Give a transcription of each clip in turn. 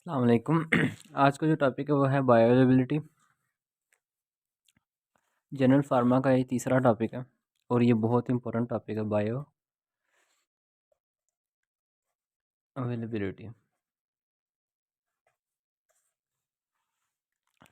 अस्सलाम वालेकुम। आज का जो टॉपिक है वो है बायोअवेलेबिलिटी। जनरल फार्मा का ये तीसरा टॉपिक है और ये बहुत इंपॉर्टेंट टॉपिक है, बायो अवेलेबिलिटी।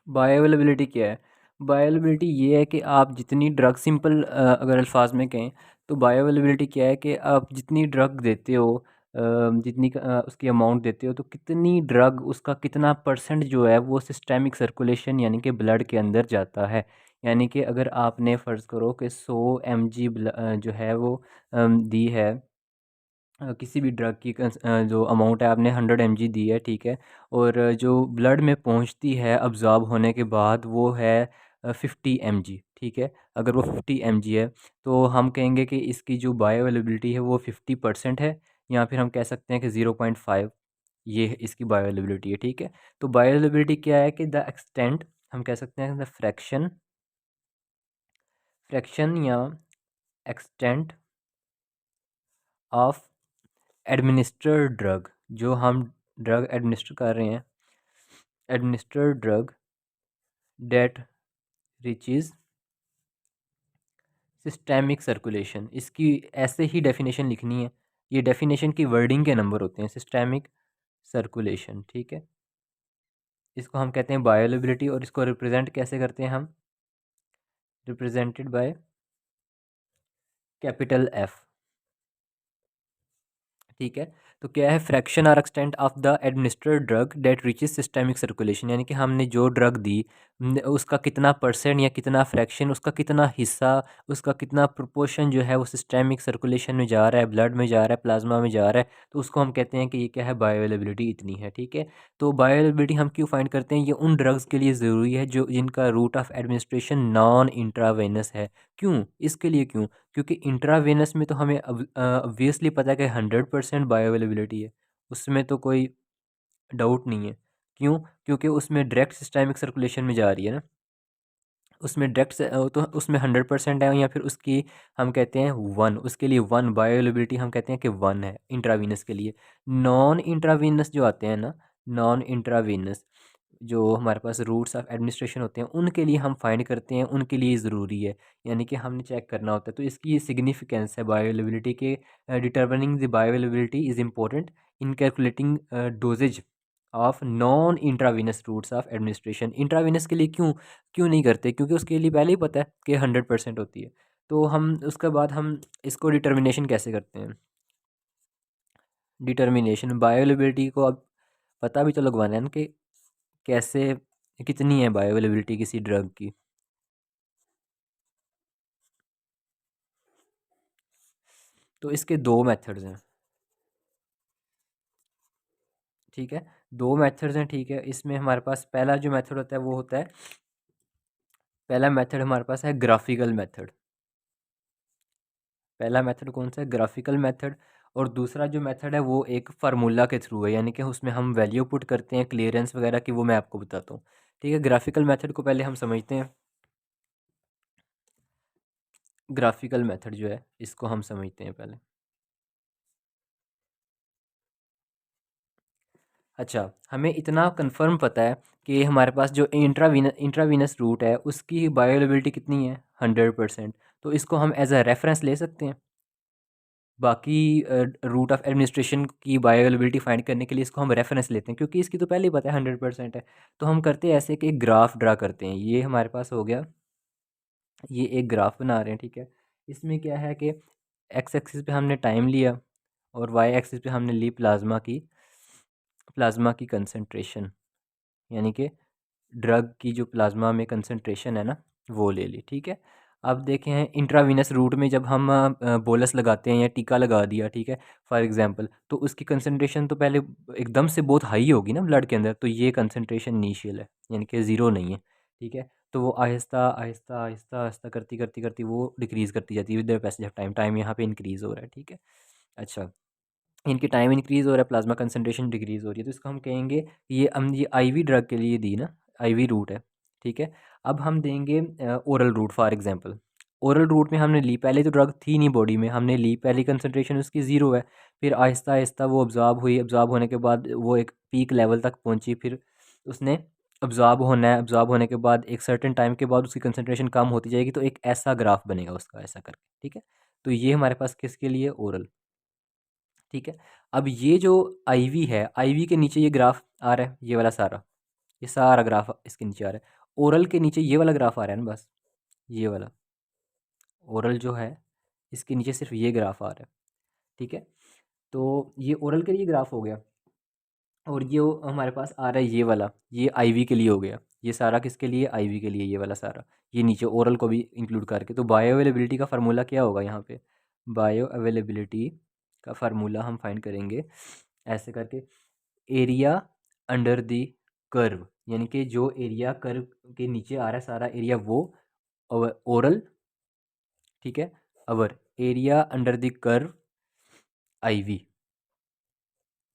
बायोअवेलेबिलिटी क्या है? बायोअवेलेबिलिटी ये है कि आप जितनी ड्रग सिंपल अगर अल्फाज में कहें तो बायोअवेलेबिलिटी क्या है कि आप जितनी ड्रग देते हो, जितनी उसकी अमाउंट देते हो, तो कितनी ड्रग उसका कितना परसेंट जो है वो सिस्टेमिक सर्कुलेशन यानी कि ब्लड के अंदर जाता है। यानी कि अगर आपने फ़र्ज़ करो कि 100 mg जो है वो दी है, किसी भी ड्रग की जो अमाउंट है आपने 100 mg दी है, ठीक है। और जो ब्लड में पहुंचती है अब्ज़ॉर्ब होने के बाद वो है 50 mg, ठीक है। अगर वो 50 mg है तो हम कहेंगे कि इसकी जो बायो अवेलेबिलिटी है वो 50% है, या फिर हम कह सकते हैं कि 0.5 ये इसकी बायो अवेलेबिलिटी है, ठीक है। तो बायो अवेलेबिलिटी क्या है कि द एक्सटेंट, हम कह सकते हैं द फ्रैक्शन फ्रैक्शन या एक्सटेंट ऑफ एडमिनिस्टर्ड ड्रग, जो हम ड्रग एडमिनिस्टर कर रहे हैं, administered drug that reaches systemic circulation. इसकी ऐसे ही डेफिनेशन लिखनी है, ये डेफिनेशन की वर्डिंग के नंबर होते हैं, सिस्टेमिक सर्कुलेशन, ठीक है। इसको हम कहते हैं बायोअवेलेबिलिटी और इसको रिप्रेजेंट कैसे करते हैं हम? रिप्रेजेंटेड बाय कैपिटल एफ, ठीक है। तो क्या है? फ्रैक्शन और extent of the administered drug that reaches systemic circulation, यानी कि हमने जो ड्रग दी उसका कितना परसेंट या कितना फ्रैक्शन, उसका कितना हिस्सा, उसका कितना प्रोपोर्शन जो है वो सिस्टेमिक सर्कुलेशन में जा रहा है, ब्लड में जा रहा है, प्लाज्मा में जा रहा है, तो उसको हम कहते हैं कि ये क्या है? बायोअवेलेबिलिटी इतनी है, ठीक है। तो बायोअवेलेबिलिटी हम क्यों फाइंड करते हैं? ये उन ड्रग्स के लिए ज़रूरी है जो जिनका route of administration non intravenous है। क्यों? इसके लिए क्यों? क्योंकि इंट्रावेनस में तो हमें ऑब्वियसली पता है कि 100% बायोअवेलेबिलिटी है, उसमें तो कोई डाउट नहीं है। क्यों? क्योंकि उसमें डायरेक्ट सिस्टेमिक सर्कुलेशन में जा रही है ना, उसमें डायरेक्ट तो उसमें 100% है, या फिर उसकी हम कहते हैं 1, उसके लिए 1 बायोअवेलेबिलिटी हम कहते हैं कि 1 है इंट्रावीनस के लिए। नॉन इंट्रावीनस जो आते हैं ना, नॉन इंट्रावीनस जो हमारे पास रूट्स ऑफ एडमिनिस्ट्रेशन होते हैं उनके लिए हम फाइंड करते हैं, उनके लिए ज़रूरी है, यानी कि हमने चेक करना होता है। तो इसकी ये सिग्निफिकेंस है बायोअवेलेबिलिटी के, determining the bioavailability is important in calculating dosages of non intravenous routes of administration. Intravenous के लिए क्यों क्यों नहीं करते? क्योंकि उसके लिए पहले ही पता है कि 100% होती है। तो हम उसके बाद हम इसको डिटर्मिनेशन कैसे करते हैं? डिटर्मिनेशन बायोअवेलेबिलिटी को अब पता भी तो लगवाना है ना कि कैसे, कितनी है बायोअवेलेबिलिटी किसी ड्रग की। तो इसके दो मेथड्स हैं, ठीक है। दो मेथड्स हैं, ठीक है। इसमें हमारे पास पहला जो मेथड होता है वो होता है, पहला मेथड हमारे पास है ग्राफिकल मेथड। पहला मेथड कौन सा है? Graphical method. और दूसरा जो मेथड है वो एक फार्मूला के थ्रू है, यानी कि उसमें हम वैल्यू पुट करते हैं क्लियरेंस वगैरह की, वो मैं आपको बताता हूँ, ठीक है। ग्राफिकल मेथड को पहले हम समझते हैं। ग्राफिकल मेथड जो है इसको हम समझते हैं पहले। अच्छा, हमें इतना कंफर्म पता है कि हमारे पास जो इंट्रावीनस रूट है उसकी बायोअवेलेबिलिटी कितनी है? 100%। तो इसको हम एज अ रेफरेंस ले सकते हैं। बाकी रूट ऑफ एडमिनिस्ट्रेशन की बायोअवेलेबिलिटी फाइंड करने के लिए इसको हम रेफरेंस लेते हैं, क्योंकि इसकी तो पहले ही पता है 100% है। तो हम करते हैं ऐसे कि एक ग्राफ ड्रा करते हैं। ये हमारे पास हो गया, ये एक ग्राफ बना रहे हैं, ठीक है। इसमें क्या है कि एक्स एक्सिस पे हमने टाइम लिया और वाई एक्सिस पे हमने ली प्लाज्मा की कंसंट्रेशन, यानी कि ड्रग की जो प्लाज्मा में कंसंट्रेशन है ना वो ले ली, ठीक है। अब देखें हैं इंट्रावीनस रूट में जब हम बोलस लगाते हैं या टीका लगा दिया, ठीक है, फॉर एग्जांपल, तो उसकी कंसंट्रेशन तो पहले एकदम से बहुत हाई होगी ना ब्लड के अंदर, तो ये कंसंट्रेशन इनिशियल है, यानी कि ज़ीरो नहीं है, ठीक है। तो वो आहिस्ता आहिस्ता आहिस्ता आहिस्ता करती करती करती वो डिक्रीज़ करती जाती है with the passage of time. Time यहाँ पे इंक्रीज़ हो रहा है, ठीक है। अच्छा, इनकी टाइम इंक्रीज़ हो रहा है, प्लाज्मा कंसंट्रेशन डिक्रीज़ हो रही है, तो इसको हम कहेंगे, ये हम ये आईवी ड्रग के लिए दी ना, आईवी रूट है, ठीक है। अब हम देंगे oral route for example. Oral route में हमने ली, पहले तो ड्रग थी नहीं बॉडी में, हमने ली, पहली कंसनट्रेशन उसकी ज़ीरो है, फिर आहिस्ता आहिस्ता वो अब्जॉर्ब हुई, अब्जॉर्ब होने के बाद वो एक पीक लेवल तक पहुंची, फिर उसने अब्जॉर्ब होना है, अब्जॉर्ब होने के बाद एक सर्टेन टाइम के बाद उसकी कंसनट्रेशन कम होती जाएगी, तो एक ऐसा ग्राफ बनेगा उसका ऐसा करके, ठीक है। तो ये हमारे पास किसके लिए, ओरल, ठीक है। अब ये जो आईवी है, आईवी के नीचे ये ग्राफ आ रहा है, ये वाला सारा, ये सारा ग्राफ इसके नीचे आ रहा है। ओरल के नीचे ये वाला ग्राफ आ रहा है ना, बस ये वाला ओरल जो है इसके नीचे सिर्फ ये ग्राफ आ रहा है, ठीक है। तो ये ओरल के लिए ग्राफ हो गया, और ये हमारे पास आ रहा है ये वाला, ये आईवी के लिए हो गया, ये सारा किसके लिए, आईवी के लिए, ये वाला सारा, ये नीचे ओरल को भी इंक्लूड करके। तो बायो अवेलेबिलिटी का फार्मूला क्या होगा यहाँ पे, बायो अवेलेबिलिटी का फार्मूला हम फाइंड करेंगे ऐसे करके, एरिया अंडर द कर्व, यानी कि जो एरिया कर्व के नीचे आ रहा है सारा एरिया वो ओरल, ठीक है, our area under the curve IV,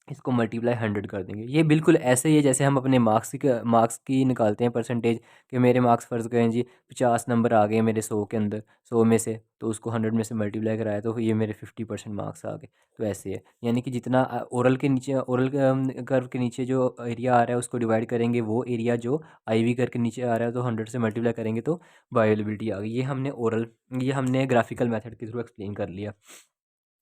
इसको मल्टीप्लाई 100 कर देंगे। ये बिल्कुल ऐसे ही है जैसे हम अपने मार्क्स की निकालते हैं परसेंटेज, कि मेरे मार्क्स फ़र्ज़ करें जी 50 नंबर आ गए मेरे 100 के अंदर, 100 में से, तो उसको 100 में से मल्टीप्लाई कराया तो ये मेरे 50% मार्क्स आ गए। तो ऐसे है, यानी कि जितना ओरल के नीचे, ओरल कर्व के नीचे जो एरिया आ रहा है उसको डिवाइड करेंगे, वो एरिया जो आईवी कर्व के नीचे आ रहा है तो 100 से मल्टीप्लाई करेंगे तो बायोअवेलेबिलिटी आ गई। ये हमने ग्राफिकल मेथड के थ्रू एक्सप्लेन कर लिया।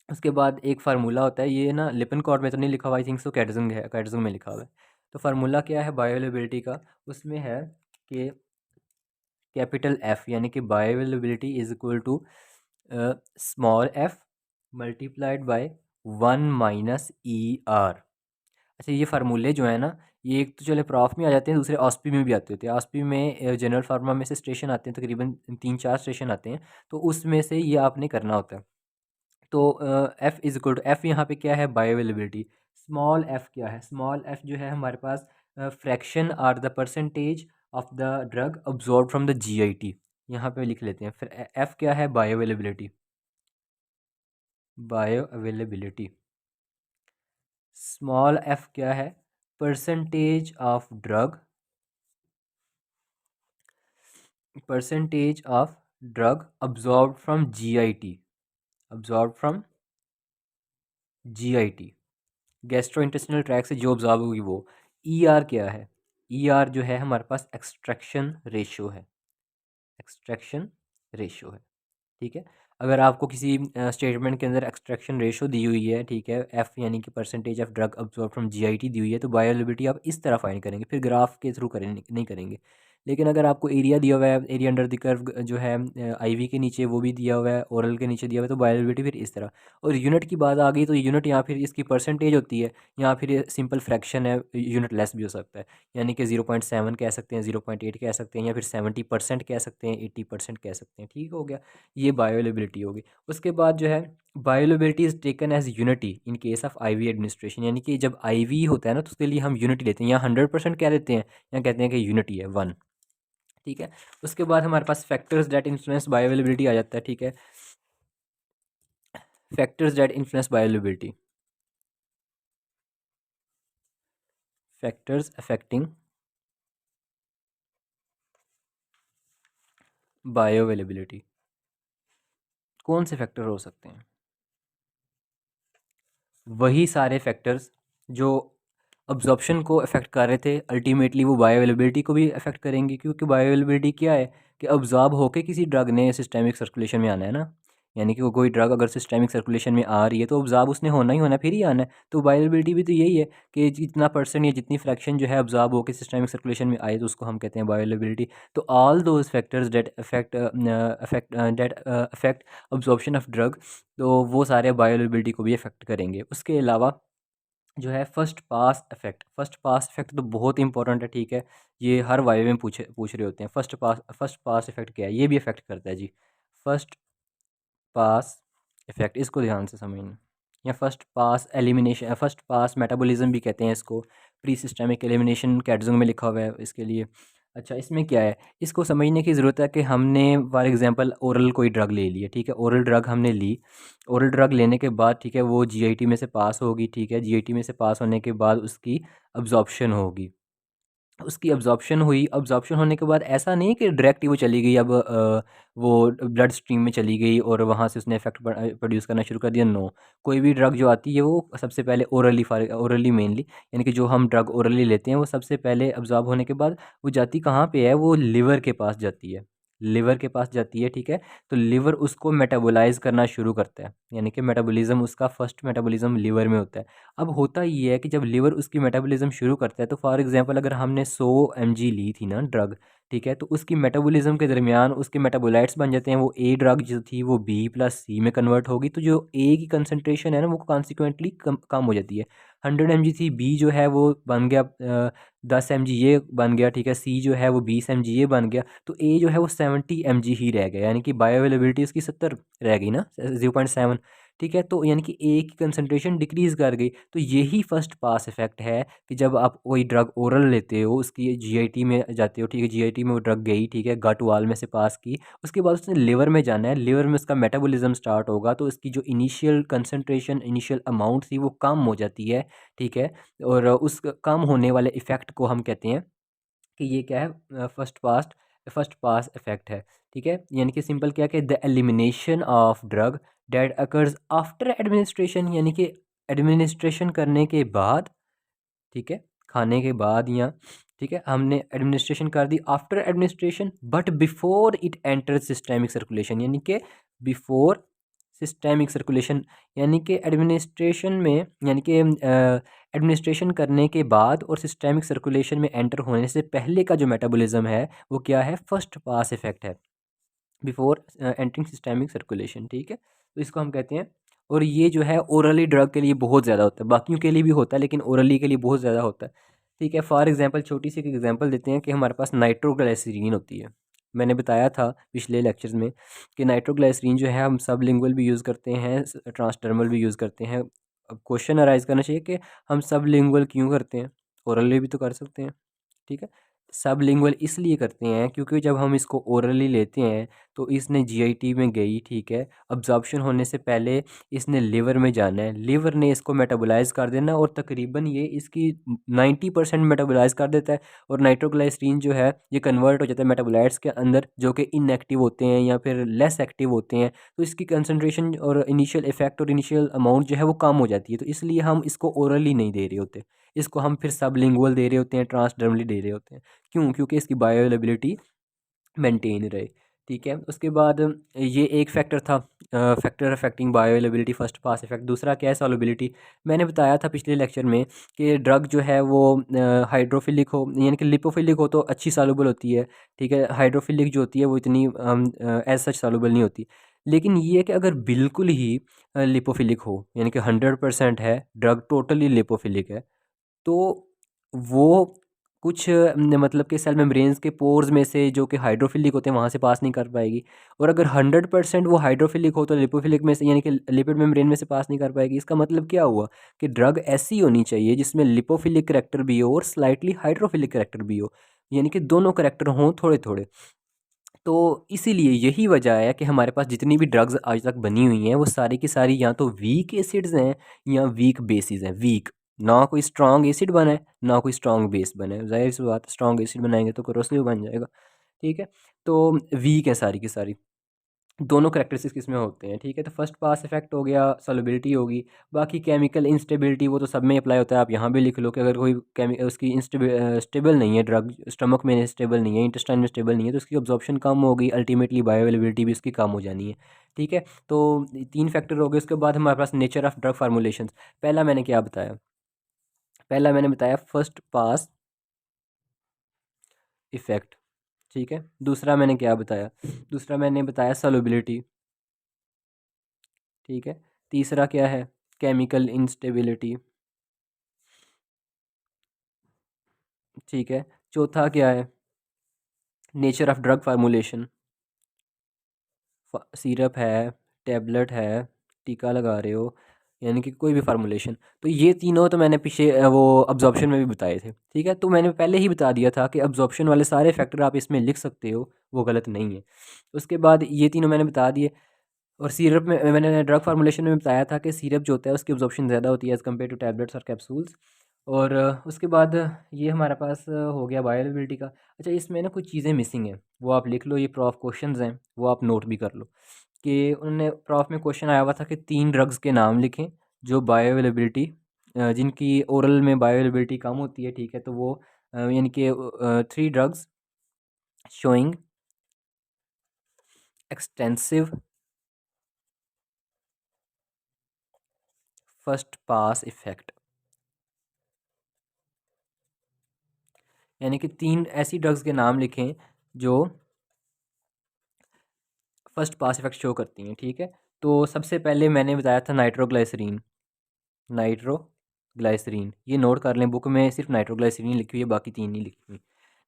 उसके बाद एक फार्मूला होता है, ये ना लिपनकॉर्ड में तो नहीं लिखा हुआ, आई थिंक सो कैटजंग है, कैटजंग में लिखा हुआ है। तो फार्मूला क्या है बायोअवेलेबिलिटी का, उसमें है कि कैपिटल एफ, यानी कि bioavailability is equal to small F multiplied by 1 - ER। अच्छा, ये फार्मूले जो है ना, ये एक तो चले प्रॉफ में आ जाते हैं, दूसरे ऑस्पी में भी आते होते हैं। ऑस्पी में जनरल फार्मा में से स्टेशन आते हैं, तकरीबन 3-4 स्टेशन आते हैं, तो उसमें से ये आपने करना होता है। तो F is equal to, F यहाँ पे क्या है, बायोअवेलेबिलिटी। स्मॉल एफ़ क्या है, स्मॉल एफ़ जो है हमारे पास fraction are the percentage of the drug absorb from the GIT, यहाँ पे लिख लेते हैं। फिर एफ़ क्या है, बायोअवेलेबिलिटी, बायोअवेलेबिलिटी। स्मॉल एफ़ क्या है, percentage of drug, percentage of drug absorb from GIT, absorb from GIT, gastro intestinal tract से जो ऑब्जॉर्व होगी वो। ई आर क्या है, ई आर जो है हमारे पास एक्सट्रैक्शन रेशियो है, एक्सट्रैक्शन रेशियो है, ठीक है। अगर आपको किसी स्टेटमेंट के अंदर एक्सट्रैक्शन रेशियो दी हुई है, ठीक है, एफ यानी कि percentage of drug absorb from GIT दी हुई है, तो बायोअवेलेबिलिटी आप इस तरह फाइंड करेंगे, फिर ग्राफ के थ्रू करेंगे नहीं करेंगे। लेकिन अगर आपको एरिया दिया हुआ है, एरिया अंडर द कर्व जो है आईवी के नीचे वो भी दिया हुआ है, ओरल के नीचे दिया हुआ है, तो बायोअवेलेबिलिटी फिर इस तरह। और यूनिट की बात आ गई तो यूनिट यहाँ फिर इसकी परसेंटेज होती है, यहाँ फिर ये सिंपल फ्रैक्शन है, यूनिट लेस भी हो सकता है, यानी कि 0.7 कह सकते हैं, 0.8 कह सकते हैं, या फिर 70% कह सकते हैं, 80% कह सकते हैं, ठीक हो गया। ये बायोअवेलेबिलिटी होगी। उसके बाद जो है bioavailability is taken as unity in case of IV administration, यानी कि जब आईवी होता है ना तो उसके लिए हम यूनिटी लेते हैं, यहाँ 100% क्या लेते हैं, यहाँ कहते हैं कि यूनिटी है 1, ठीक है। उसके बाद हमारे पास फैक्टर्स दैट इन्फ्लुएंस बायोअवेलेबिलिटी आ जाता है, ठीक है, factors that influence bioavailability, factors affecting bioavailability. कौन से फैक्टर हो सकते हैं, वही सारे फैक्टर्स जो अब्जॉर्प्शन को अफेक्ट कर रहे थे, अल्टीमेटली वो बायोअवेलेबिलिटी को भी अफेक्ट करेंगे, क्योंकि बायोअवेलेबिलिटी क्या है कि अब्जॉर्ब होके किसी ड्रग ने सिस्टेमिक सर्कुलेशन में आना है ना, यानी कि वो कोई ड्रग अगर सिस्टेमिक सर्कुलेशन में आ रही है तो ऑब्जॉर्ब उसने होना ही होना है, फिर ही आना है। तो बायोअवेलेबिलिटी भी तो यही है कि जितना परसेंट या जितनी फ्रैक्शन जो है ऑब्जॉर्ब होकर सिस्टेमिक सर्कुलेशन में आए तो उसको हम कहते हैं बायोअवेलेबिलिटी। तो all those factors that affect absorption of drug, तो वो सारे बायोअवेलेबिलिटी को भी अफेक्ट करेंगे। उसके अलावा जो है first pass effect, first pass effect तो बहुत इंपॉर्टेंट है, ठीक है, ये हर वाइवे में पूछ रहे होते हैं। फर्स्ट पास इफेक्ट क्या है, ये भी इफेक्ट करता है जी, फर्स्ट पास इफेक्ट, इसको ध्यान से समझना। या first pass elimination, first pass metabolism भी कहते हैं इसको, प्री सिस्टेमिक एलिमिनेशन कैटजंग में लिखा हुआ है इसके लिए। अच्छा, इसमें क्या है, इसको समझने की ज़रूरत है कि हमने फॉर एग्जांपल ओरल कोई ड्रग ले लिया, ठीक है, ओरल ड्रग हमने ली, ओरल ड्रग लेने के बाद, ठीक है, वो जीआईटी में से पास होगी, ठीक है, जीआईटी में से पास होने के बाद उसकी अब्जॉर्प्शन होगी, उसकी अब्ज़ॉर्प्शन हुई, अब्ज़ॉर्प्शन होने के बाद ऐसा नहीं कि डायरेक्ट ही वो चली गई, अब वो ब्लड स्ट्रीम में चली गई और वहाँ से उसने इफ़ेक्ट प्रोड्यूस करना शुरू कर दिया, नो। कोई भी ड्रग जो आती है वो सबसे पहले ओरली मेनली, यानी कि जो हम ड्रग ओरली लेते हैं वो सबसे पहले अब्ज़ॉर्ब होने के बाद वो जाती कहाँ पे है, वो लिवर के पास जाती है। लिवर के पास जाती है, ठीक है? तो लिवर उसको मेटाबोलाइज़ करना शुरू करता है, यानी कि मेटाबॉलिज़्म उसका फर्स्ट मेटाबॉलिज़्म लिवर में होता है। अब होता ये है कि जब लिवर उसकी मेटाबॉलिज्म शुरू करता है, तो फॉर एग्जांपल अगर हमने 100 mg ली थी ना ड्रग, ठीक है, तो उसकी मेटाबॉलिज्म के दरमियान उसके मेटाबोलाइट्स बन जाते हैं, वो ए ड्रग जो थी वो बी प्लस सी में कन्वर्ट होगी, तो जो ए की कंसनट्रेशन है ना वो कॉन्सिक्वेंटली कम हो जाती है। 100 mg थी, बी जो है वो बन गया 10 mg ये बन गया, ठीक है, सी जो है वो 20 mg ये बन गया, तो ए जो है वो 70 mg ही रह गया, यानी कि बायो अवेलेबिलिटी उसकी 70 रह गई ना, 0.7, ठीक है। तो यानी कि ए की कंसंट्रेशन डिक्रीज़ कर गई। तो यही फर्स्ट पास इफ़ेक्ट है कि जब आप कोई ड्रग ओरल लेते हो, उसकी जीआईटी में जाते हो, ठीक है, जीआईटी में वो ड्रग गई, ठीक है, गट वाल में से पास की, उसके बाद उसने लिवर में जाना है, लिवर में उसका मेटाबॉलिज्म स्टार्ट होगा, तो उसकी जो इनिशियल कंसंट्रेशन, इनिशियल अमाउंट थी वो कम हो जाती है, ठीक है। और उस कम होने वाले इफ़ेक्ट को हम कहते हैं कि ये क्या है, फर्स्ट पास इफ़ेक्ट है, ठीक है। यानी कि सिंपल क्या कि the elimination of drug that occurs after administration, यानी कि एडमिनिस्ट्रेशन करने के बाद, ठीक है, खाने के बाद, या ठीक है हमने एडमिनिस्ट्रेशन कर दी after administration, but before it enter systemic circulation, यानी कि बिफोर सिस्टेमिक सर्कुलेशन, यानी कि एडमिनिस्ट्रेशन में, यानी कि एडमिनिस्ट्रेशन करने के बाद और सिस्टेमिक सर्कुलेशन में एंटर होने से पहले का जो मेटाबॉलिज्म है वो क्या है, फर्स्ट पास इफेक्ट है, बिफोर एंटरिंग सिस्टेमिक सर्कुलेशन, ठीक है। तो इसको हम कहते हैं, और ये जो है ओरली ड्रग के लिए बहुत ज़्यादा होता है, बाकियों के लिए भी होता है लेकिन ओरली के लिए बहुत ज़्यादा होता है, ठीक है। फॉर एग्जांपल छोटी सी एक एग्जांपल देते हैं कि हमारे पास नाइट्रोग्लिसरीन होती है। मैंने बताया था पिछले लेक्चर्स में कि नाइट्रोग्लिसरीन जो है हम सबलिंगुअल भी यूज़ करते हैं, ट्रांसडर्मल भी यूज़ करते हैं। अब क्वेश्चन अराइज करना चाहिए कि हम सबलिंगुअल क्यों करते हैं, ओरली भी तो कर सकते हैं, ठीक है। सबलिंगुअल इसलिए करते हैं क्योंकि जब हम इसको ओरली लेते हैं तो इसने जीआईटी में गई, ठीक है, अब्जॉर्प्शन होने से पहले इसने लिवर में जाना है, लिवर ने इसको मेटाबोलाइज कर देना और तकरीबन ये इसकी 90% मेटाबोलाइज कर देता है, और नाइट्रोग्लाइसरीन जो है ये कन्वर्ट हो जाता है मेटाबोलाइट्स के अंदर जो कि इनएक्टिव होते हैं या फिर लेस एक्टिव होते हैं, तो इसकी कंसनट्रेशन और इनिशियल इफेक्ट और इनिशियल अमाउंट जो है वो कम हो जाती है, तो इसलिए हम इसको ओरली नहीं दे रहे होते, इसको हम फिर सबलिंगुअल दे रहे होते हैं, ट्रांसडर्मली दे रहे होते हैं। क्यों? क्योंकि इसकी बायो अवेलेबिलिटी मेंटेन रहे, ठीक है। उसके बाद ये एक फैक्टर था, factor affecting bioavailability, first pass effect. दूसरा क्या है, सॉल्युबिलिटी। मैंने बताया था पिछले लेक्चर में कि ड्रग जो है वो हाइड्रोफिलिक हो, यानी कि लिपोफिलिक हो तो अच्छी सॉल्युबल होती है, ठीक है, हाइड्रोफिलिक जो होती है वो इतनी एज सच सॉल्युबल नहीं होती। लेकिन ये है कि अगर बिल्कुल ही लिपोफिलिक हो, यानी कि 100% है ड्रग, टोटली लिपोफिलिक है, तो वो कुछ मतलब कि सेल मेम्ब्रेन्स के पोर्स में से जो कि हाइड्रोफिलिक होते हैं वहाँ से पास नहीं कर पाएगी, और अगर 100% वो हाइड्रोफिलिक हो तो लिपोफिलिक में से, यानी कि लिपिड मेम्ब्रेन में से पास नहीं कर पाएगी। इसका मतलब क्या हुआ कि ड्रग ऐसी होनी चाहिए जिसमें लिपोफिलिक करैक्टर भी हो और स्लाइटली हाइड्रोफिलिक करैक्टर भी हो, यानी कि दोनों करैक्टर हों थोड़े थोड़े। तो इसीलिए यही वजह है कि हमारे पास जितनी भी ड्रग्स आज तक बनी हुई हैं वो सारी की सारी या तो वीक एसिड्स हैं या वीक बेसिस हैं, वीक, ना कोई स्ट्रॉन्ग एसिड बना है ना कोई स्ट्रॉन्ग बेस बना है, जाहिर सी बात, स्ट्रॉन्ग एसिड बनाएंगे तो कोरोसिव बन जाएगा, ठीक है। तो वीक है सारी की सारी, दोनों करेक्टरिस्टिक्स इसमें होते हैं, ठीक है। तो फर्स्ट पास इफेक्ट हो गया, सॉल्युबिलिटी होगी। बाकी केमिकल इंस्टेबिलिटी वो तो सब में अप्लाई होता है, आप यहाँ भी लिख लो कि अगर कोई उसकी स्टेबल नहीं है ड्रग, स्टमक में स्टेबल नहीं है, इंटेस्टाइन में स्टेबल नहीं है, तो उसकी अब्जॉर्प्शन कम होगी, अल्टीमेटली बायो अवेलेबिलिटी भी उसकी कम हो जानी है, ठीक है। तो 3 फैक्टर हो गए। उसके बाद हमारे पास नेचर ऑफ ड्रग फार्मूलेशन। पहला मैंने क्या बताया, पहला मैंने बताया फर्स्ट पास इफेक्ट, ठीक है। दूसरा मैंने क्या बताया, दूसरा मैंने बताया सॉल्युबिलिटी, ठीक है। तीसरा क्या है, केमिकल इंस्टेबिलिटी, ठीक है। चौथा क्या है, nature of drug formulation, syrup है, टेबलेट है, टीका लगा रहे हो, यानी कि कोई भी फार्मूलेशन। तो ये तीनों तो मैंने पीछे वो अब्जॉर्प्शन में भी बताए थे, ठीक है। तो मैंने पहले ही बता दिया था कि अब्जॉर्प्शन वाले सारे फैक्टर आप इसमें लिख सकते हो, वो गलत नहीं है। उसके बाद ये तीनों मैंने बता दिए। और सिरप में मैंने ड्रग फार्मूलेशन में बताया था कि सिरप जो होता है उसकी अब्जॉर्प्शन ज़्यादा होती है एज़ कम्पेयर टू टैबलेट्स और कैप्सूल्स। और उसके बाद ये हमारे पास हो गया बायोअवेलेबिलिटी का। अच्छा, इसमें ना कुछ चीज़ें मिसिंग हैं, वो आप लिख लो, ये प्रॉफ क्वेश्चंस हैं, वो आप नोट भी कर लो कि उन्होंने प्रॉफ में क्वेश्चन आया हुआ था कि 3 ड्रग्स के नाम लिखें जो बायोअवेलेबिलिटी जिनकी ओरल में बायोअवेलेबिलिटी कम होती है, ठीक है, तो वो यानी कि 3 drugs showing extensive first pass effect, यानी कि 3 ऐसी ड्रग्स के नाम लिखें जो फर्स्ट पास इफ़ेक्ट शो करती हैं, ठीक है। तो सबसे पहले मैंने बताया था नाइट्रोग्लिसरीन, नाइट्रोग्लिसरीन ये नोट कर लें, बुक में सिर्फ नाइट्रोग्लिसरीन लिखी हुई है, बाकी 3 नहीं लिखी हुई।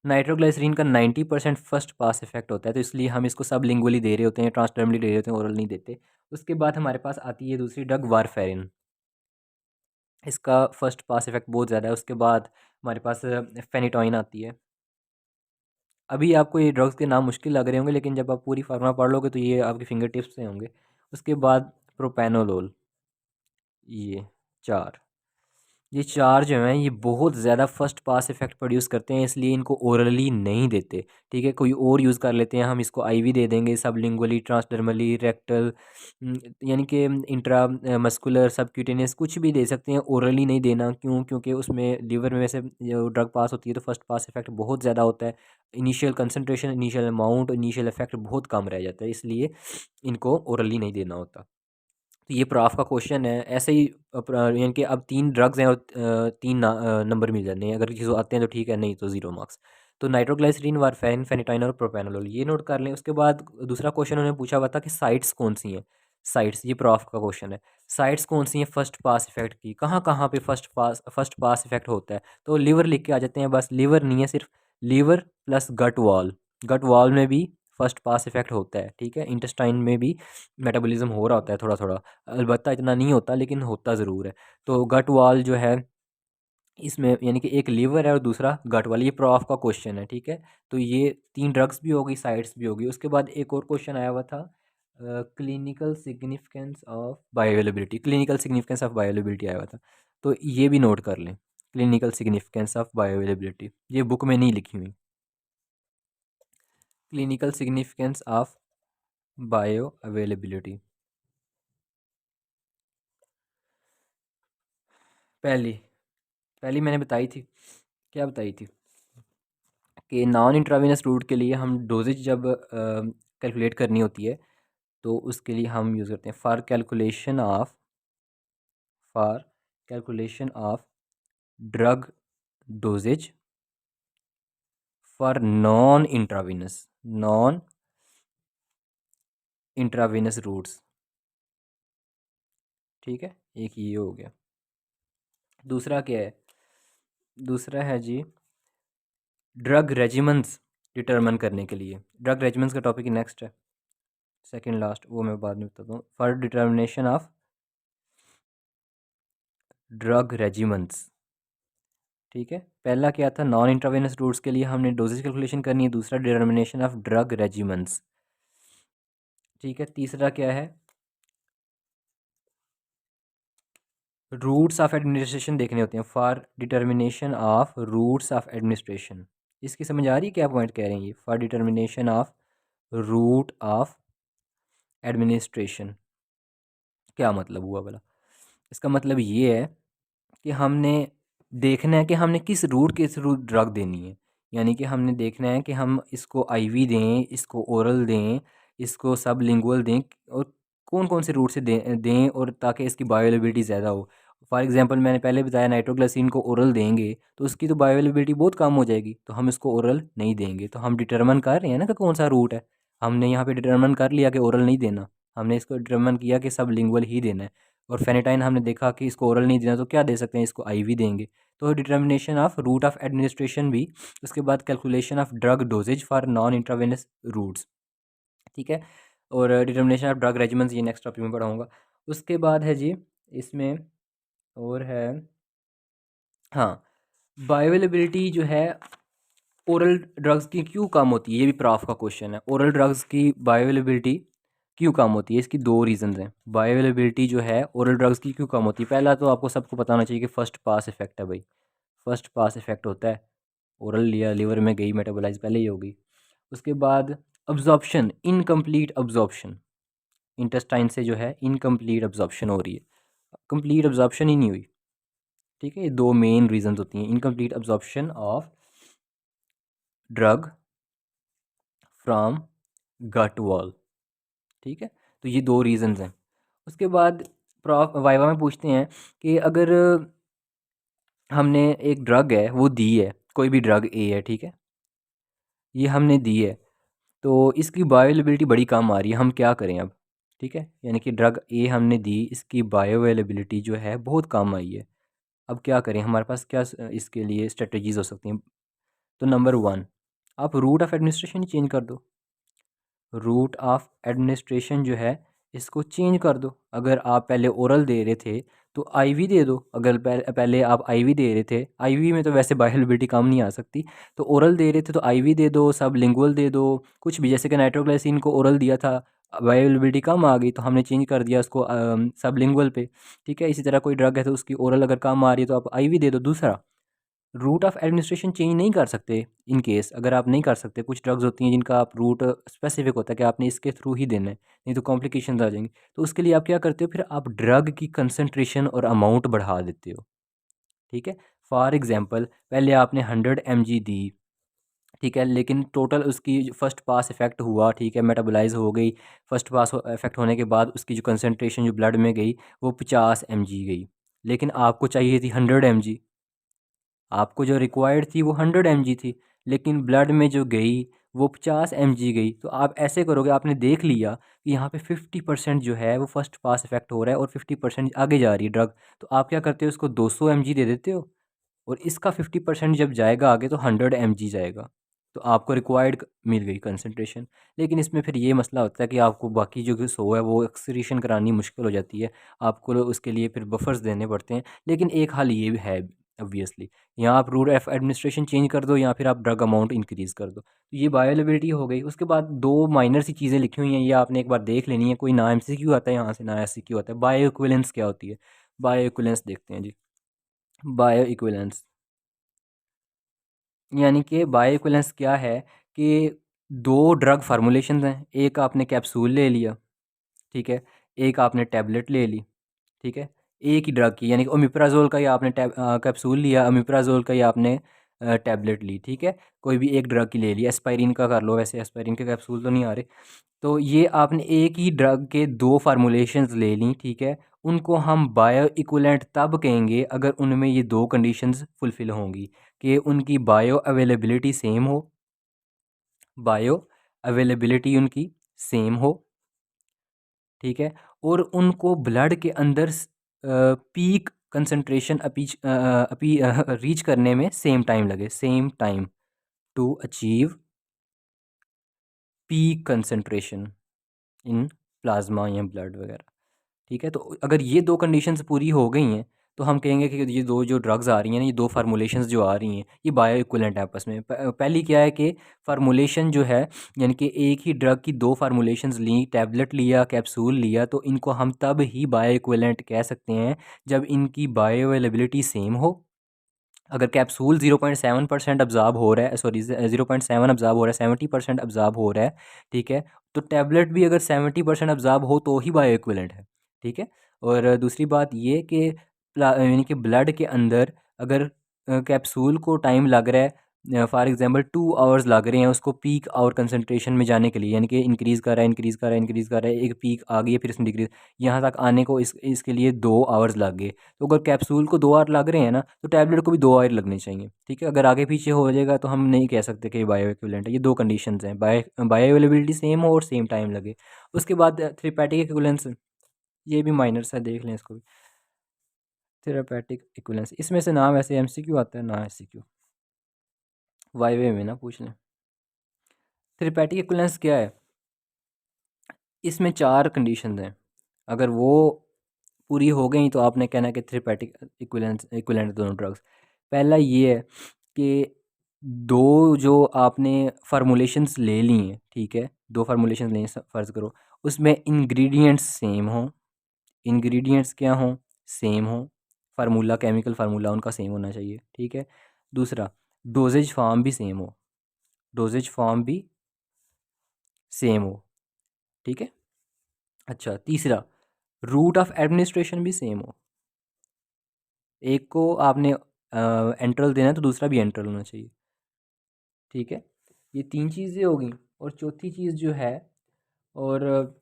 नाइट्रोग्लिसरीन का 90% फर्स्ट पास इफेक्ट होता है, तो इसलिए हम इसको सब लिंगुअली दे रहे होते हैं, ट्रांसडर्मली दे रहे होते हैं, ओरल नहीं देते। उसके बाद हमारे पास आती है दूसरी ड्रग वारफेरिन, इसका फर्स्ट पास इफेक्ट बहुत ज़्यादा है। उसके बाद हमारे पास फेनिटोइन आती है। अभी आपको ये ड्रग्स के नाम मुश्किल लग रहे होंगे, लेकिन जब आप पूरी फार्मूला पढ़ लोगे तो ये आपके फिंगर टिप्स से होंगे। उसके बाद प्रोपेनोलोल, ये 4, ये 4 जो हैं ये बहुत ज़्यादा फर्स्ट पास इफ़ेक्ट प्रोड्यूस करते हैं, इसलिए इनको ओरली नहीं देते, ठीक है। कोई और यूज़ कर लेते हैं, हम इसको आईवी दे देंगे, सबलिंगुअली, ट्रांसडर्मली, रेक्टल, यानी कि इंट्रा मस्कुलर, सबक्यूटेनियस कुछ भी दे सकते हैं, ओरली नहीं देना। क्यों? क्योंकि उसमें लिवर में से जो ड्रग पास होती है तो फर्स्ट पास इफ़ेक्ट बहुत ज़्यादा होता है, initial concentration, initial amount, initial effect बहुत कम रह जाता है, इसलिए इनको ओरली नहीं देना होता। तो ये प्रॉफ का क्वेश्चन है। ऐसे ही यानी कि अब 3 ड्रग्स हैं और 3 नंबर मिल जाते हैं, अगर किसी को आते हैं तो ठीक है, नहीं तो 0 मार्क्स। तो नाइट्रोग्लिसरीन, वारफेरिन, फेनिटाइन और प्रोपेनोलोल ये नोट कर लें। उसके बाद दूसरा क्वेश्चन उन्होंने पूछा हुआ था कि साइट्स कौन सी हैं, साइट्स, ये प्रॉफ का क्वेश्चन है। साइट्स कौन सी हैं फर्स्ट पास इफेक्ट की, कहाँ कहाँ पे फर्स्ट पास इफेक्ट होता है, तो लिवर लिख के आ जाते हैं, बस लिवर नहीं है, सिर्फ liver plus gut wall, gut wall में भी फर्स्ट पास इफेक्ट होता है, ठीक है। इंटेस्टाइन में भी मेटाबॉलिज्म हो रहा होता है थोड़ा थोड़ा, अलबत्ता इतना नहीं होता लेकिन होता ज़रूर है। तो गट वाल जो है इसमें, यानी कि एक लीवर है और दूसरा गट वाल, ये प्रॉफ का क्वेश्चन है, ठीक है। तो ये 3 ड्रग्स भी होगी, साइड्स भी होगी। उसके बाद एक और क्वेश्चन आया हुआ था, clinical significance of bioavailability, clinical significance of bioavailability आया हुआ था, तो ये भी नोट कर लें, क्लिनिकल सिग्निफिकेंस ऑफ बायोअवेलेबिलिटी, ये बुक में नहीं लिखी हुई। क्लिनिकल सिग्निफिकेंस ऑफ बायोअवेलेबिलिटी, पहली पहली मैंने बताई थी, क्या बताई थी कि नॉन इंट्रावेनस रूट के लिए हम डोजेज जब कैलकुलेट करनी होती है तो उसके लिए हम यूज़ करते हैं for calculation of drug dosages for non intravenous routes, ठीक है। एक ये हो गया। दूसरा क्या है? दूसरा है जी ड्रग रेजिमेंट्स डिटरमिन करने के लिए। ड्रग रेजिमेंट्स का टॉपिक नेक्स्ट है, सेकंड लास्ट, वो मैं बाद में बताता हूँ। For determination of drug regiments, ठीक है। पहला क्या था, नॉन इंट्रावेनस रूट्स के लिए हमने डोजेज कैलकुलेशन करनी है, दूसरा डिटर्मिनेशन ऑफ ड्रग रेजिमेंट्स, ठीक है। तीसरा क्या है, रूट्स ऑफ एडमिनिस्ट्रेशन देखने होते हैं, for determination of routes of administration. इसकी समझ आ रही है क्या पॉइंट कह रहे हैं ये, for determination of route of administration, क्या मतलब हुआ भला? इसका मतलब ये है कि हमने देखना है कि हमने किस रूट के थ्रू ड्रग देनी है, यानी कि हमने देखना है कि हम इसको आईवी दें, इसको ओरल दें, इसको सबलिंगुअल दें, और कौन कौन से रूट से दें और ताकि इसकी बायोअवेलेबिलिटी ज़्यादा हो। फॉर एग्जांपल मैंने पहले बताया नाइट्रोग्लिसरीन को ओरल देंगे तो उसकी तो बायोअवेलेबिलिटी बहुत कम हो जाएगी, तो हम इसको ओरल नहीं देंगे। तो हम डिटरमिन कर रहे हैं ना कि कौन सा रूट है, हमने यहाँ पे डिटरमिन कर लिया कि ओरल नहीं देना, हमने इसको डिटरमिन किया कि सबलिंगुअल ही देना है। और फेनेटाइन हमने देखा कि इसको ओरल नहीं देना, तो क्या दे सकते हैं, इसको आईवी देंगे। तो determination of route of administration भी, उसके बाद calculation of drug dosages for non intravenous routes, ठीक है। और डिटर्मिनेशन ऑफ ड्रग रेजिमेंट्स ये नेक्स्ट टॉपिक में पढ़ाऊँगा। उसके बाद है जी इसमें और है, हाँ, बायोअवेलेबिलिटी जो है ओरल ड्रग्स की क्यों कम होती है, ये भी प्रॉफ का क्वेश्चन है। ओरल ड्रग्स की बायोअवेलेबिलिटी क्यों कम होती है, इसकी 2 रीज़न्स हैं। बायोअवेलेबिलिटी जो है ओरल ड्रग्स की क्यों कम होती है, पहला तो आपको सबको पता होना चाहिए कि फ़र्स्ट पास इफ़ेक्ट है भाई, फर्स्ट पास इफ़ेक्ट होता है, ओरल लिया, लिवर में गई, मेटाबोलाइज पहले ही होगी। उसके बाद अब्जॉर्प्शन, इनकम्प्लीट अब्जॉर्प्शन, इंटेस्टाइन से जो है इनकम्प्लीट अब्जॉर्प्शन हो रही है, कंप्लीट अब्जॉर्प्शन ही नहीं हुई। ठीक है, ये दो मेन रीजंस होती हैं, incomplete absorption of drug from gut wall. ठीक है, तो ये दो रीजंस हैं। उसके बाद प्रॉफ वाइवा में पूछते हैं कि अगर हमने एक ड्रग है वो दी है, कोई भी ड्रग ए है, ठीक है, ये हमने दी है, तो इसकी बायोअवेलेबिलिटी बड़ी कम आ रही है, हम क्या करें अब? ठीक है, यानी कि ड्रग ए हमने दी, इसकी बायोअवेलेबिलिटी जो है बहुत कम आई है, अब क्या करें? हमारे पास क्या इसके लिए स्ट्रेटजीज हो सकती हैं? तो नंबर वन, आप रूट ऑफ एडमिनिस्ट्रेशन ही चेंज कर दो। रूट ऑफ एडमिनिस्ट्रेशन जो है इसको चेंज कर दो। अगर आप पहले ओरल दे रहे थे तो आईवी दे दो। अगर पहले आप आईवी दे रहे थे, आईवी में तो वैसे बायोअवेलेबिलिटी कम नहीं आ सकती, तो ओरल दे रहे थे तो आईवी दे दो, सब लिंगुअल दे दो, कुछ भी। जैसे कि नाइट्रोग्लाइसिन को ओरल दिया था, बायोअवेलेबिलिटी कम आ गई तो हमने चेंज कर दिया उसको सब लिंगुअल पे। ठीक है, इसी तरह कोई ड्रग है तो उसकी ओरल अगर कम आ रही है तो आप आईवी दे दो। दूसरा, रूट ऑफ एडमिनिस्ट्रेशन चेंज नहीं कर सकते। इन केस अगर आप नहीं कर सकते, कुछ ड्रग्स होती हैं जिनका आप रूट स्पेसिफिक होता है कि आपने इसके थ्रू ही देना है, नहीं तो कॉम्प्लिकेशंस आ जाएंगी। तो उसके लिए आप क्या करते हो, फिर आप ड्रग की कंसनट्रेशन और अमाउंट बढ़ा देते हो। ठीक है, फॉर एग्जांपल पहले आपने 100 mg दी, ठीक है, लेकिन टोटल उसकी फर्स्ट पास इफ़ेक्ट हुआ, ठीक है, मेटाबोलाइज हो गई, फर्स्ट पास इफ़ेक्ट होने के बाद उसकी जो कंसनट्रेशन जो ब्लड में गई वो 50 mg गई, लेकिन आपको चाहिए थी 100 mg। आपको जो रिक्वायर्ड थी वो 100 mg थी, लेकिन ब्लड में जो गई वो 50 mg गई। तो आप ऐसे करोगे, आपने देख लिया कि यहाँ पे 50% जो है वो फर्स्ट पास इफेक्ट हो रहा है और 50% आगे जा रही है ड्रग, तो आप क्या करते हो, उसको 200 mg दे देते हो, और इसका 50% जब जाएगा आगे तो 100 mg जाएगा, तो आपको रिक्वायर्ड मिल गई कंसनट्रेशन। लेकिन इसमें फिर ये मसला होता है कि आपको बाकी जो 100 है वो एक्सक्रीशन करानी मुश्किल हो जाती है, आपको उसके लिए फिर बफर्स देने पड़ते हैं। लेकिन एक हल ये भी है ऑब्वियसली, या आप रूट ऑफ एडमिनिस्ट्रेशन चेंज कर दो या फिर आप ड्रग अमाउंट इंक्रीज़ कर दो। तो ये बायोअवेलेबिलिटी हो गई। उसके बाद दो माइनर सी चीज़ें लिखी हुई हैं, ये आपने एक बार देख लेनी है, कोई ना एमसीक्यू आता है यहाँ से ना एससीक्यू आता है। बायो इक्विवेलेंस क्या होती है? बायो इक्विवेलेंस देखते हैं जी। बायो इक्विवेलेंस यानी कि बायो इक्विवेलेंस क्या है कि दो ड्रग फार्मूलेशन हैं, एक आपने कैप्सूल ले लिया, ठीक है, एक आपने टैबलेट ले ली, ठीक है, एक ही ड्रग की, यानी कि ओमिप्राजोल का ही आपने कैप्सूल लिया, ओमिप्राजोल का ही आपने टैबलेट ली, ठीक है, कोई भी एक ड्रग की ले ली, एस्पायरिन का कर लो, वैसे एस्पायरिन के कैप्सूल तो नहीं आ रहे। तो ये आपने एक ही ड्रग के दो फार्मूलेशंस ले ली, ठीक है, उनको हम बायो इक्विवेलेंट तब कहेंगे अगर उनमें ये दो कंडीशंस फुलफिल होंगी कि उनकी बायो अवेलेबिलिटी सेम हो, बायो अवेलेबिलिटी उनकी सेम हो, ठीक है, और उनको ब्लड के अंदर पीक कंसंट्रेशन रीच करने में सेम टाइम लगे, same time to achieve peak concentration in plasma या ब्लड वगैरह। ठीक है, तो अगर ये दो कंडीशंस पूरी हो गई हैं तो हम कहेंगे कि ये दो जो ड्रग्स आ रही हैं ना, ये दो फार्मूलेशंस जो आ रही हैं ये बायो इक्विवेलेंट है आपस में। पहली क्या है कि फार्मूलेशन जो है, यानी कि एक ही ड्रग की दो फार्मूलेशंस ली, टैबलेट लिया, कैप्सूल लिया, तो इनको हम तब ही बायो इक्विवेलेंट कह सकते हैं जब इनकी बायो अवेलेबिलिटी सेम हो। अगर कैप्सूल 0.7% अब्जॉर्ब हो रहा है, सॉरी 0.7 अब्जॉर्ब हो रहा है, 70% अब्जॉर्ब हो रहा है, ठीक है, तो टैबलेट भी अगर 70% अब्जॉर्ब हो तो ही बायो इक्विवेलेंट है। ठीक है, और दूसरी बात ये कि यानी कि ब्लड के अंदर अगर कैप्सूल को टाइम लग रहा है, फॉर एग्जांपल 2 आवर्स लग रहे हैं उसको पीक आवर कंसंट्रेशन में जाने के लिए, यानी कि इंक्रीज़ कर रहा है, इंक्रीज़ कर रहा है, इंक्रीज़ कर रहा है, एक पीक आ गई है फिर इसमें डिक्रीज, यहाँ तक आने को इसके लिए 2 आवर्स लग गए। तो अगर कैप्सूल को 2 आवर लग रहे हैं ना, तो टैबलेट को भी 2 आवर लगने चाहिए। ठीक है, अगर आगे पीछे हो जाएगा तो हम नहीं कह सकते कि बायो इक्विवेलेंट है। ये दो कंडीशंस हैं, बायो अवेलेबिलिटी सेम हो और सेम टाइम लगे। उसके बाद थेरेपेटिक इक्विवेलेंस, ये भी माइनर सा देख लें इसको भी। थेरेपेटिक इक्विवेलेंस, इसमें से ना वैसे एमसीक्यू आता है ना एससीक्यू, वाईवे में ना पूछ लें। थेरेपेटिक इक्विवेलेंस क्या है? इसमें 4 कंडीशंस हैं, अगर वो पूरी हो गई तो आपने कहना है कि थेरेपेटिक इक्विवेलेंट दोनों ड्रग्स। पहला ये है कि दो जो आपने फार्मूलेशंस ले ली हैं, ठीक है, दो फार्मूलेशंस लें फ़र्ज़ करो, उसमें इंग्रेडिएंट्स सेम हों, इंग्रेडिएंट्स क्या हों? सेम हों। फार्मूला, केमिकल फार्मूला उनका सेम होना चाहिए, ठीक है। दूसरा, डोजेज फॉर्म भी सेम हो, डोजेज फॉर्म भी सेम हो, ठीक है। अच्छा, तीसरा, रूट ऑफ एडमिनिस्ट्रेशन भी सेम हो, एक को आपने एंट्रल देना है तो दूसरा भी एंट्रल होना चाहिए, ठीक है। ये तीन चीज़ें होगी। और चौथी चीज़ जो है, और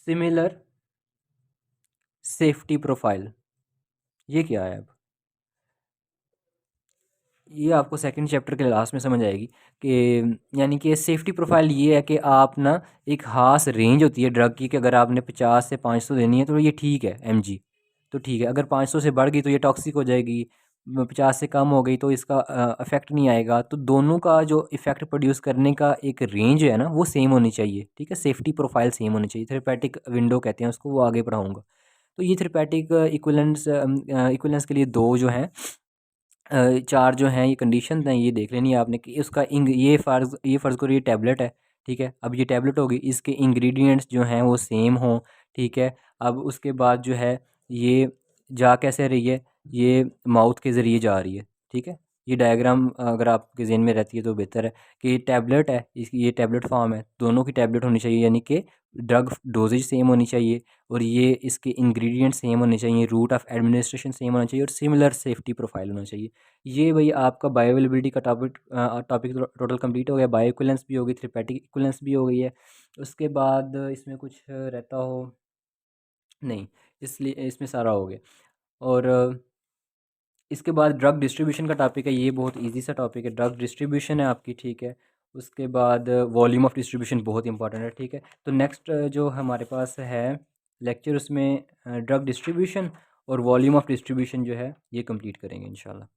सिमिलर सेफ्टी प्रोफाइल, ये क्या है अब? ये आपको सेकंड चैप्टर के लास्ट में समझ आएगी कि यानी कि सेफ्टी प्रोफाइल ये है कि आप ना, एक खास रेंज होती है ड्रग की कि अगर आपने 50 से 500 देनी है तो ये ठीक है एमजी, तो ठीक है। अगर 500 से बढ़ गई तो ये टॉक्सिक हो जाएगी, 50 से कम हो गई तो इसका इफ़ेक्ट नहीं आएगा। तो दोनों का जो इफ़ेक्ट प्रोड्यूस करने का एक रेंज है ना, वो सेम होनी चाहिए, ठीक है। सेफ्टी प्रोफाइल सेम होनी चाहिए, थेरेपेटिक विंडो कहते हैं उसको, वो आगे पढ़ाऊँगा। तो ये थेरेपेटिक इक्विवेलेंस के लिए दो जो हैं, चार जो हैं ये कंडीशन हैं, ये देख लेनी है आपने कि उसका ये फ़र्ज़ करो ये टैबलेट है, ठीक है। अब ये टैबलेट होगी, इसके इंग्रेडिएंट्स जो हैं वो सेम हों, ठीक है। अब उसके बाद जो है, ये जा कैसे रही है, ये माउथ के ज़रिए जा रही है, ठीक है। ये डायग्राम अगर आपके ज़हन में रहती है तो बेहतर है कि ये टैबलेट है, इसकी ये टैबलेट फॉर्म है, दोनों की टैबलेट होनी चाहिए, यानी कि ड्रग डोजेज सेम होनी चाहिए, और ये इसके इंग्रेडिएंट्स सेम होने चाहिए, रूट ऑफ एडमिनिस्ट्रेशन सेम होना चाहिए, और सिमिलर सेफ्टी प्रोफाइल होना चाहिए। ये भाई आपका बायो अवेलेबिलिटी का टॉपिक टोटल कंप्लीट हो गया। बायो इक्विवेलेंस भी हो गई, थेरेपेटिक इक्विवेलेंस भी हो गई है। उसके बाद इसमें कुछ रहता हो नहीं, इसलिए इसमें सारा हो गया। और इसके बाद ड्रग डिस्ट्रीब्यूशन का टॉपिक है, ये बहुत इजी सा टॉपिक है, ड्रग डिस्ट्रीब्यूशन है आपकी, ठीक है। उसके बाद वॉल्यूम ऑफ डिस्ट्रीब्यूशन बहुत इंपॉर्टेंट है, ठीक है। तो नेक्स्ट जो हमारे पास है लेक्चर, उसमें ड्रग डिस्ट्रीब्यूशन और वॉल्यूम ऑफ डिस्ट्रीब्यूशन जो है ये कंप्लीट करेंगे इंशाल्लाह।